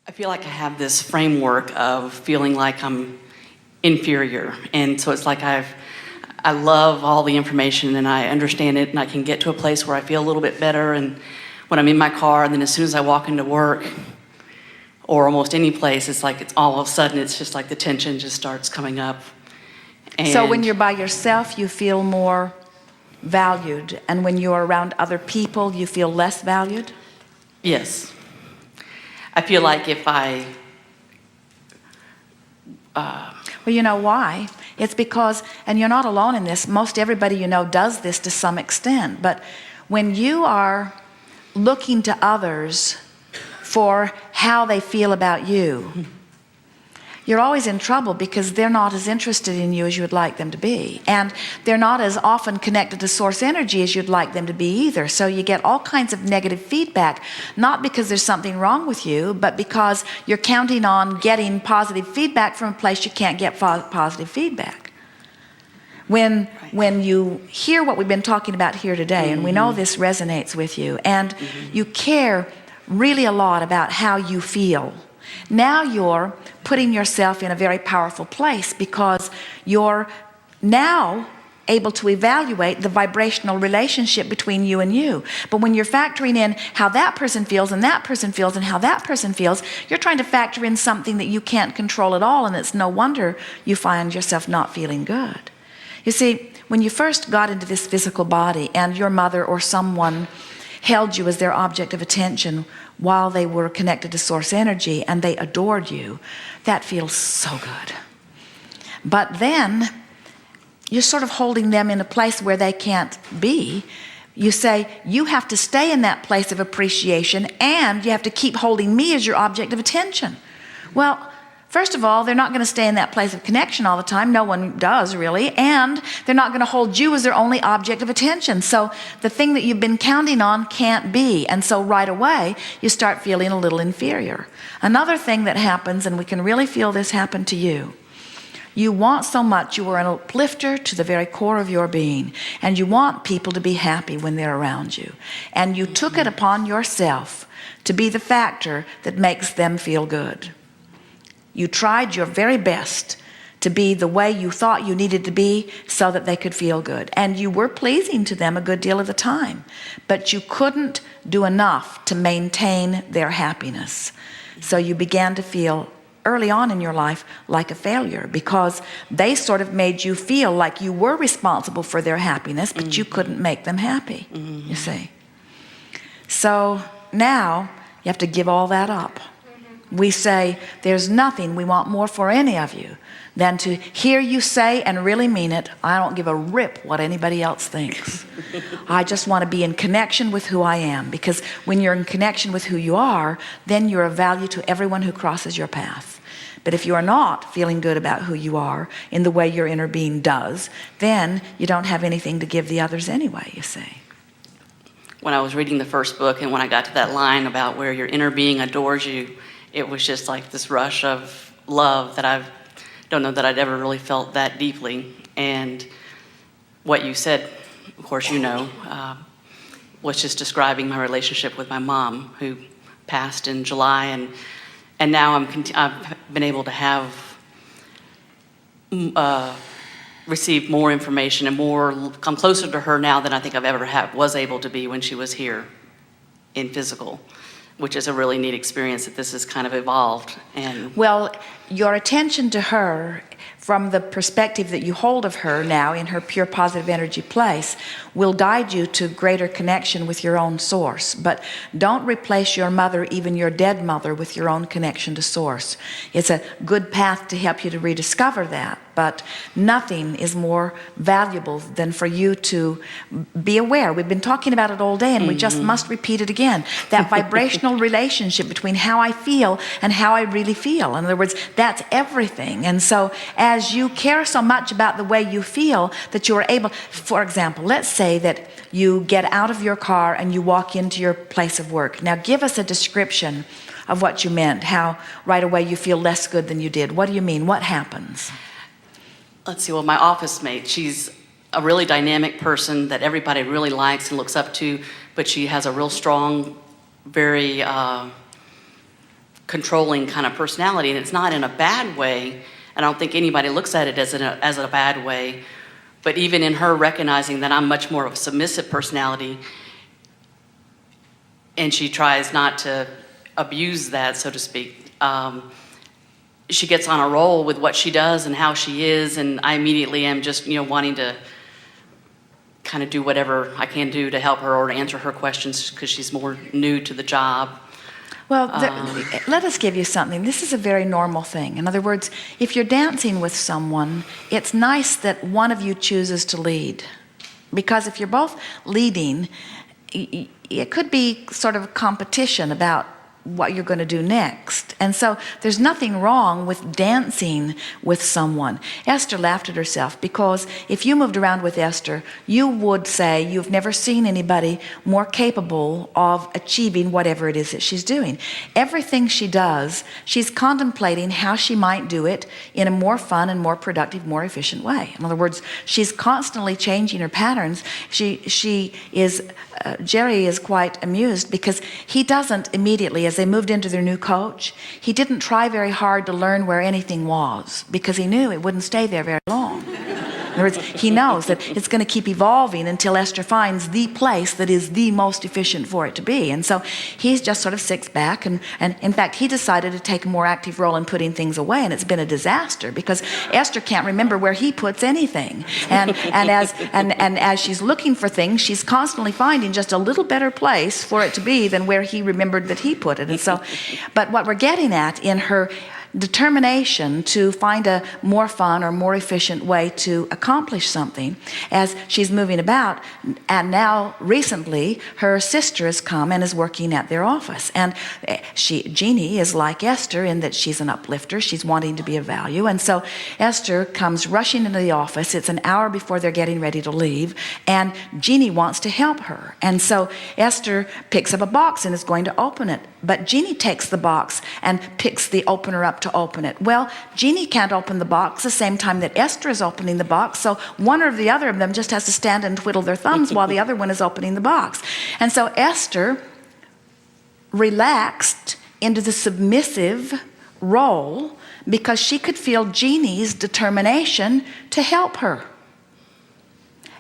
I feel like I have this framework of feeling like I'm inferior. And so it's like I love all the information and I understand it and I can get to a place where I feel a little bit better. And when I'm in my car, and then as soon as I walk into work or almost any place, it's like it's all of a sudden, it's just like the tension just starts coming up. And so when you're by yourself, you feel more valued. And when you're around other people, you feel less valued? Yes. I feel like if I... Well, you know why? It's because, and you're not alone in this, most everybody you know does this to some extent, but when you are looking to others for how they feel about you, you're always in trouble because they're not as interested in you as you would like them to be. And they're not as often connected to source energy as you'd like them to be either. So you get all kinds of negative feedback, not because there's something wrong with you, but because you're counting on getting positive feedback from a place you can't get positive feedback. When you hear what we've been talking about here today, and we know this resonates with you, and you care really a lot about how you feel, now you're putting yourself in a very powerful place because you're now able to evaluate the vibrational relationship between you and you. But when you're factoring in how that person feels and that person feels and how that person feels, you're trying to factor in something that you can't control at all, and it's no wonder you find yourself not feeling good. You see, when you first got into this physical body and your mother or someone held you as their object of attention while they were connected to source energy and they adored you, that feels so good. But then you're sort of holding them in a place where they can't be. You say, you have to stay in that place of appreciation and you have to keep holding me as your object of attention. Well, first of all, they're not going to stay in that place of connection all the time. No one does, really. And they're not going to hold you as their only object of attention. So the thing that you've been counting on can't be. And so right away, you start feeling a little inferior. Another thing that happens, and we can really feel this happen to you, you want so much, you are an uplifter to the very core of your being. And you want people to be happy when they're around you. And you took it upon yourself to be the factor that makes them feel good. You tried your very best to be the way you thought you needed to be so that they could feel good. And you were pleasing to them a good deal of the time, but you couldn't do enough to maintain their happiness. So you began to feel early on in your life like a failure because they sort of made you feel like you were responsible for their happiness, but you couldn't make them happy, you see. So now you have to give all that up. We say, there's nothing we want more for any of you than to hear you say and really mean it, I don't give a rip what anybody else thinks. I just want to be in connection with who I am, because when you're in connection with who you are, then you're of value to everyone who crosses your path. But if you are not feeling good about who you are in the way your inner being does, then you don't have anything to give the others anyway, you see. When I was reading the first book and when I got to that line about where your inner being adores you, it was just like this rush of love that I don't know that I'd ever really felt that deeply. And what you said, of course you know, was just describing my relationship with my mom, who passed in July, and now I've been able to have received more information and come closer to her now than I think I've ever was able to be when she was here in physical, which is a really neat experience that this has kind of evolved. And well, your attention to her from the perspective that you hold of her now in her pure positive energy place will guide you to greater connection with your own source. But don't replace your mother, even your dead mother, with your own connection to source. It's a good path to help you to rediscover that. But nothing is more valuable than for you to be aware. We've been talking about it all day, and we just must repeat it again. That vibrational relationship between how I feel and how I really feel. In other words, that's everything. And so as you care so much about the way you feel that you're able, for example, let's say that you get out of your car and you walk into your place of work. Now give us a description of what you meant, how right away you feel less good than you did. What do you mean? What happens? let's see, well, my office mate, she's a really dynamic person that everybody really likes and looks up to, but she has a real strong, very controlling kind of personality, and it's not in a bad way. I don't think anybody looks at it as a bad way, but even in her recognizing that I'm much more of a submissive personality, and she tries not to abuse that, so to speak. She gets on a roll with what she does and how she is, and I immediately am just, wanting to kind of do whatever I can do to help her or to answer her questions because she's more new to the job. Well, let us give you something. This is a very normal thing. In other words, if you're dancing with someone, it's nice that one of you chooses to lead. Because if you're both leading, it could be sort of a competition about what you're going to do next. And so there's nothing wrong with dancing with someone. Esther laughed at herself because if you moved around with Esther, you would say you've never seen anybody more capable of achieving whatever it is that she's doing. Everything she does, she's contemplating how she might do it in a more fun and more productive, more efficient way. In other words, she's constantly changing her patterns. Jerry is quite amused because he doesn't immediately, as they moved into their new coach, he didn't try very hard to learn where anything was because he knew it wouldn't stay there very long. In other words, he knows that it's going to keep evolving until Esther finds the place that is the most efficient for it to be. And so he's just sort of sits back and in fact, he decided to take a more active role in putting things away, and it's been a disaster because Esther can't remember where he puts anything. And as she's looking for things, she's constantly finding just a little better place for it to be than where he remembered that he put it. And so, but what we're getting at in her determination to find a more fun or more efficient way to accomplish something as she's moving about. And now recently her sister has come and is working at their office, and Jeannie is like Esther in that she's an uplifter. She's wanting to be of value, and so Esther comes rushing into the office. It's an hour before they're getting ready to leave, and Jeannie wants to help her, and so Esther picks up a box and is going to open it, but Jeannie takes the box and picks the opener up to open it. Well, Jeannie can't open the box the same time that Esther is opening the box, so one or the other of them just has to stand and twiddle their thumbs while the other one is opening the box. And so Esther relaxed into the submissive role because she could feel Jeannie's determination to help her.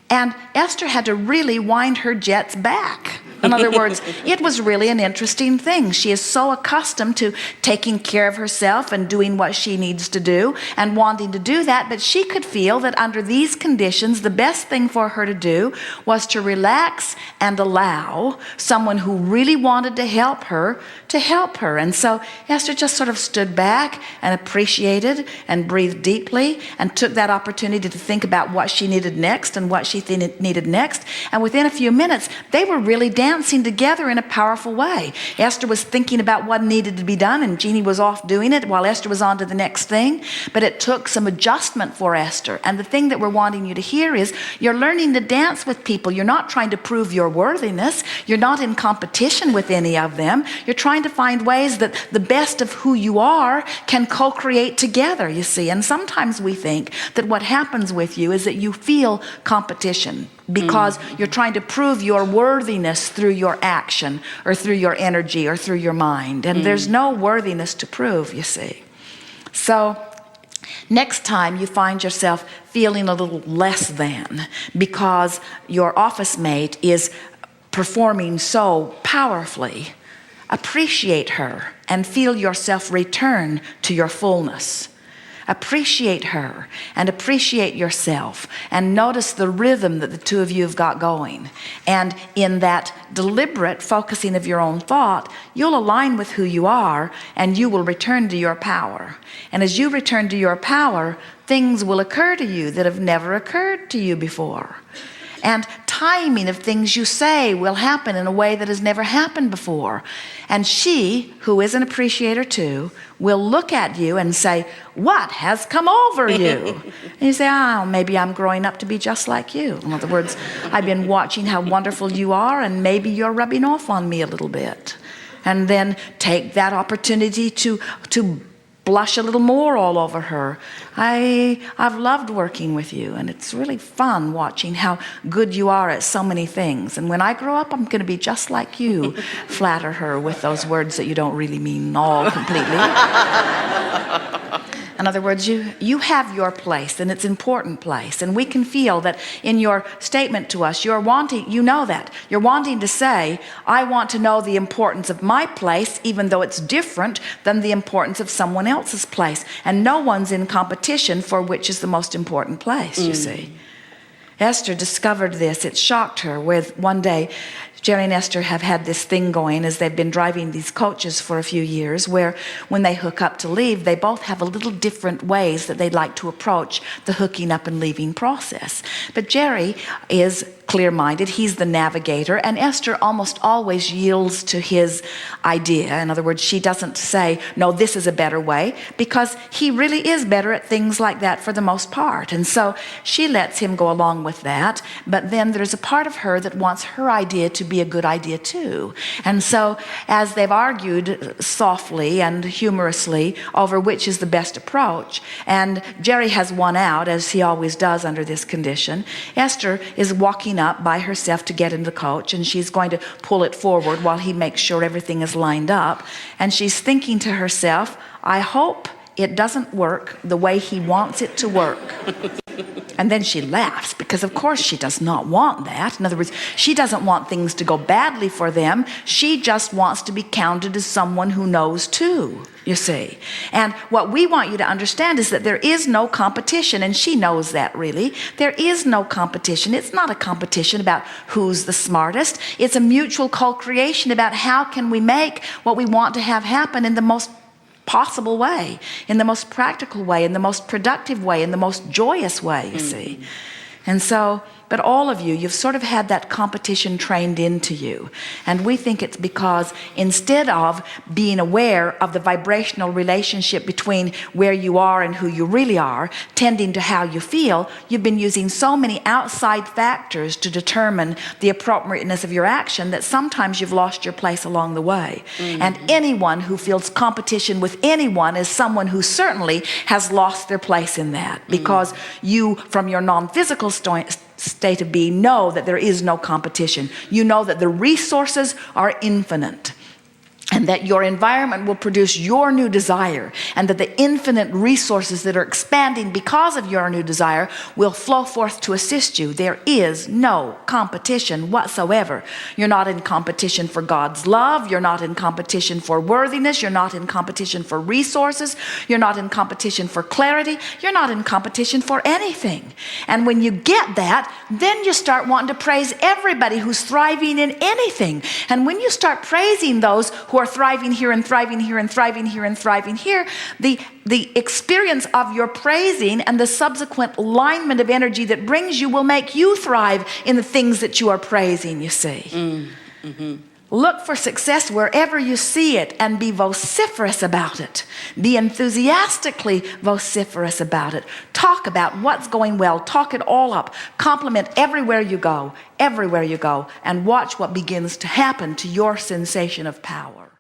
And Esther had to really wind her jets back. In other words, it was really an interesting thing. She is so accustomed to taking care of herself and doing what she needs to do and wanting to do that, but she could feel that under these conditions, the best thing for her to do was to relax and allow someone who really wanted to help her to help her. And so Esther just sort of stood back and appreciated and breathed deeply and took that opportunity to think about what she needed next and what she needed next. And within a few minutes, they were really dancing together in a powerful way. Esther was thinking about what needed to be done, and Jeannie was off doing it while Esther was on to the next thing. But it took some adjustment for Esther. And the thing that we're wanting you to hear is you're learning to dance with people. You're not trying to prove your worthiness. You're not in competition with any of them. You're trying to find ways that the best of who you are can co-create together, you see. And sometimes we think that what happens with you is that you feel competition because you're trying to prove your worthiness through your action or through your energy or through your mind. And there's no worthiness to prove, you see. So next time you find yourself feeling a little less than because your office mate is performing so powerfully, appreciate her and feel yourself return to your fullness. Appreciate her and appreciate yourself and notice the rhythm that the two of you have got going. And in that deliberate focusing of your own thought, you'll align with who you are and you will return to your power. And as you return to your power, things will occur to you that have never occurred to you before. And timing of things you say will happen in a way that has never happened before. And she, who is an appreciator too, will look at you and say, "What has come over you?" And you say, "Oh, maybe I'm growing up to be just like you." In other words, I've been watching how wonderful you are, and maybe you're rubbing off on me a little bit. And then take that opportunity to blush a little more all over her. I've loved working with you, and it's really fun watching how good you are at so many things. And when I grow up, I'm going to be just like you. Flatter her with those words that you don't really mean all completely. In other words, you have your place, and it's an important place. And we can feel that in your statement to us, you're wanting, you know that. You're wanting to say, I want to know the importance of my place, even though it's different than the importance of someone else's place. And no one's in competition for which is the most important place, you see. Esther discovered this. It shocked her with one day. Jerry and Esther have had this thing going as they've been driving these coaches for a few years, where when they hook up to leave, they both have a little different ways that they'd like to approach the hooking up and leaving process. But Jerry is clear-minded. He's the navigator, and Esther almost always yields to his idea. In other words, she doesn't say, no, this is a better way, because he really is better at things like that for the most part. And so she lets him go along with that, but then there's a part of her that wants her idea to be a good idea too. And so as they've argued softly and humorously over which is the best approach, and Jerry has won out, as he always does under this condition, Esther is walking up by herself to get in the coach, and she's going to pull it forward while he makes sure everything is lined up. And she's thinking to herself, I hope it doesn't work the way he wants it to work. And then she laughs, because of course she does not want that. In other words, she doesn't want things to go badly for them. She just wants to be counted as someone who knows too, you see. And what we want you to understand is that there is no competition, and she knows that really. There is no competition. It's not a competition about who's the smartest. It's a mutual co-creation about how can we make what we want to have happen in the most possible way, in the most practical way, in the most productive way, in the most joyous way, you see. And so, but all of you, you've sort of had that competition trained into you. And we think it's because instead of being aware of the vibrational relationship between where you are and who you really are, tending to how you feel, you've been using so many outside factors to determine the appropriateness of your action that sometimes you've lost your place along the way. And anyone who feels competition with anyone is someone who certainly has lost their place in that, because you, from your non-physical state of being, know that there is no competition. You know that the resources are infinite, and that your environment will produce your new desire, and that the infinite resources that are expanding because of your new desire will flow forth to assist you. There is no competition whatsoever. You're not in competition for God's love. You're not in competition for worthiness. You're not in competition for resources. You're not in competition for clarity. You're not in competition for anything. And when you get that, then you start wanting to praise everybody who's thriving in anything. And when you start praising those who are thriving here and thriving here and thriving here and thriving here, the experience of your praising and the subsequent alignment of energy that brings you will make you thrive in the things that you are praising, you see. Look for success wherever you see it, and be vociferous about it. Be enthusiastically vociferous about it. Talk about what's going well. Talk it all up. Compliment everywhere you go, and watch what begins to happen to your sensation of power.